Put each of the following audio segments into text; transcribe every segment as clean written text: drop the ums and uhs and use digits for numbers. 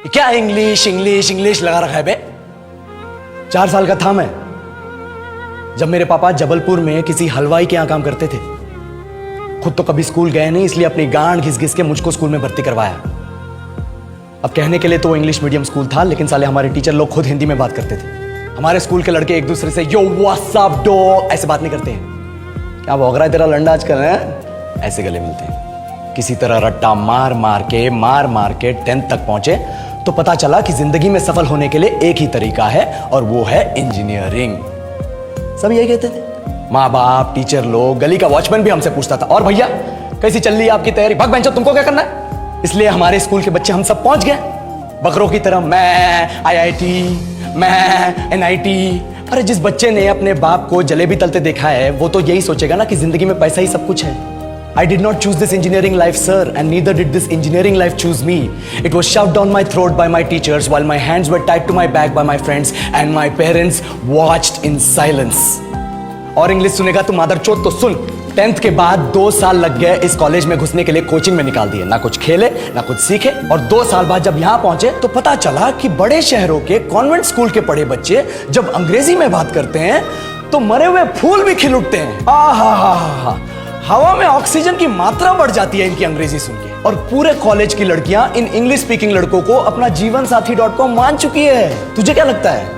क्या English English English लगा रखा है बे? 4 साल का था मैं जब मेरे पापा जबलपुर में किसी हलवाई के यहां काम करते थे। खुद तो कभी स्कूल गए नहीं, इसलिए अपनी गांड घिस घिस के मुझको स्कूल में भर्ती करवाया। अब कहने के लिए तो इंग्लिश मीडियम स्कूल था, लेकिन साले हमारे टीचर लोग खुद हिंदी में बात करते थे। हमारे स्कूल के लड़के एक दूसरे से यो व्हाट्स अप डो ऐसे बात नहीं करते हैं। क्या भौंक रहा है तेरा लंडा आजकल है? ऐसे गले मिलते हैं। किसी तरह रट्टा मार मार के 10th तक पहुंचे तो पता चला कि जिंदगी में सफल होने के लिए एक ही तरीका है और वो है इंजीनियरिंग। सब यही कहते थे, माँ बाप, टीचर लोग, गली का वॉचमैन भी हमसे पूछता था, और भैया कैसी चल रही है आपकी तैयारी? भाग बेंचो, तुमको क्या करना है? इसलिए हमारे स्कूल के बच्चे हम सब पहुंच गए बकरों की तरह, मैं IIT, मैं NIT। अरे जिस बच्चे ने अपने बाप को जलेबी तलते देखा है वो तो यही सोचेगा ना कि जिंदगी में पैसा ही सब कुछ है। I did not choose this engineering life, sir, and neither did this engineering life choose me. It was shoved down my throat by my teachers while my hands were tied to my back by my friends and my parents watched in silence. और English सुनेगा तू मादरचोद तो सुन। 10th के बाद 2 साल लग गए इस कॉलेज में घुसने के लिए, कोचिंग में निकाल दिए। ना कुछ खेले ना कुछ सीखे, और 2 साल बाद जब यहाँ पहुंचे तो पता चला कि बड़े शहरों के कॉन्वेंट स्कूल के पढ़े बच्चे जब अंग्रेजी में बात करते हैं तो मरे हुए फूल भी खिल उठते हैं। आहा, हवा में ऑक्सीजन की मात्रा बढ़ जाती है इनकी अंग्रेजी सुन के। और पूरे कॉलेज की लड़कियां इन इंग्लिश स्पीकिंग लड़कों को अपना जीवन साथी.com मान चुकी है। तुझे क्या लगता है?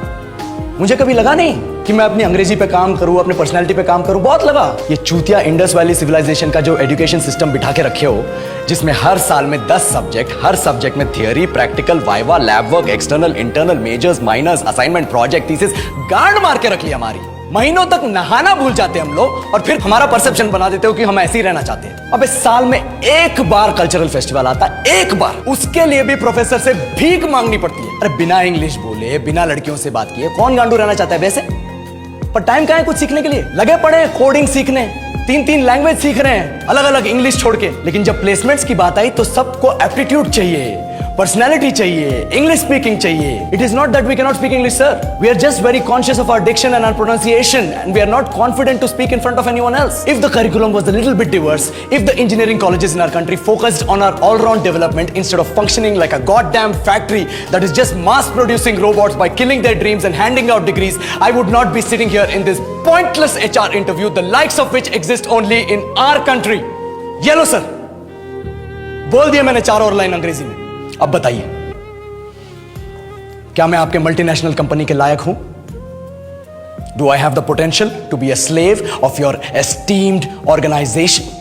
मुझे कभी लगा नहीं कि मैं अपनी अंग्रेजी पे काम करूं, अपनी पर्सनालिटी पे काम करूं। बहुत लगा। ये चूतिया इंडस वैली सिविलाइजेशन का जो एजुकेशन सिस्टम बिठा के रखे हो, जिसमें हर साल में 10 सब्जेक्ट, हर सब्जेक्ट में theory, practical, viva, lab work, external, internal, majors, minors, assignment, project, thesis, गांड मार के रख ली हमारी। महीनों तक नहाना भूल जाते हम लोग और फिर हमारा परसेप्शन बना देते हो कि हम ऐसे ही रहना चाहते हैं। अबे साल में एक बार कल्चरल फेस्टिवल आता है, एक बार, उसके लिए भी प्रोफेसर से भीख मांगनी पड़ती है। अरे बिना इंग्लिश बोले, बिना लड़कियों से बात किए कौन गांडू रहना चाहता है वैसे? पर टाइम कहाँ है कुछ सीखने के लिए? लगे पड़े हैं कोडिंग सीखने, 3 लैंग्वेज सीख रहे हैं अलग अलग इंग्लिश छोड़ के। लेकिन जब प्लेसमेंट्स की बात आई तो सबको एप्टीट्यूड चाहिए, पर्सनैलिटी चाहिए, इंग्लिश स्पीकिंग चाहिए। It is not that we can not speak English, sir. We are just very conscious of our diction and our pronunciation and we are not confident to speak in front of anyone else. If the curriculum was a little bit diverse, if the engineering colleges in our country focused on our all-round development instead of functioning like a goddamn factory that is just mass producing robots by killing their dreams and handing out degrees, I would not be sitting here in this pointless HR interview, the likes of which exist only in our country. ये लो sir, बोल दिया मैंने 4 और line अंग्रेजी में। अब बताइए, क्या मैं आपके मल्टीनेशनल कंपनी के लायक हूं? Do I have the potential to be a slave of your esteemed organization?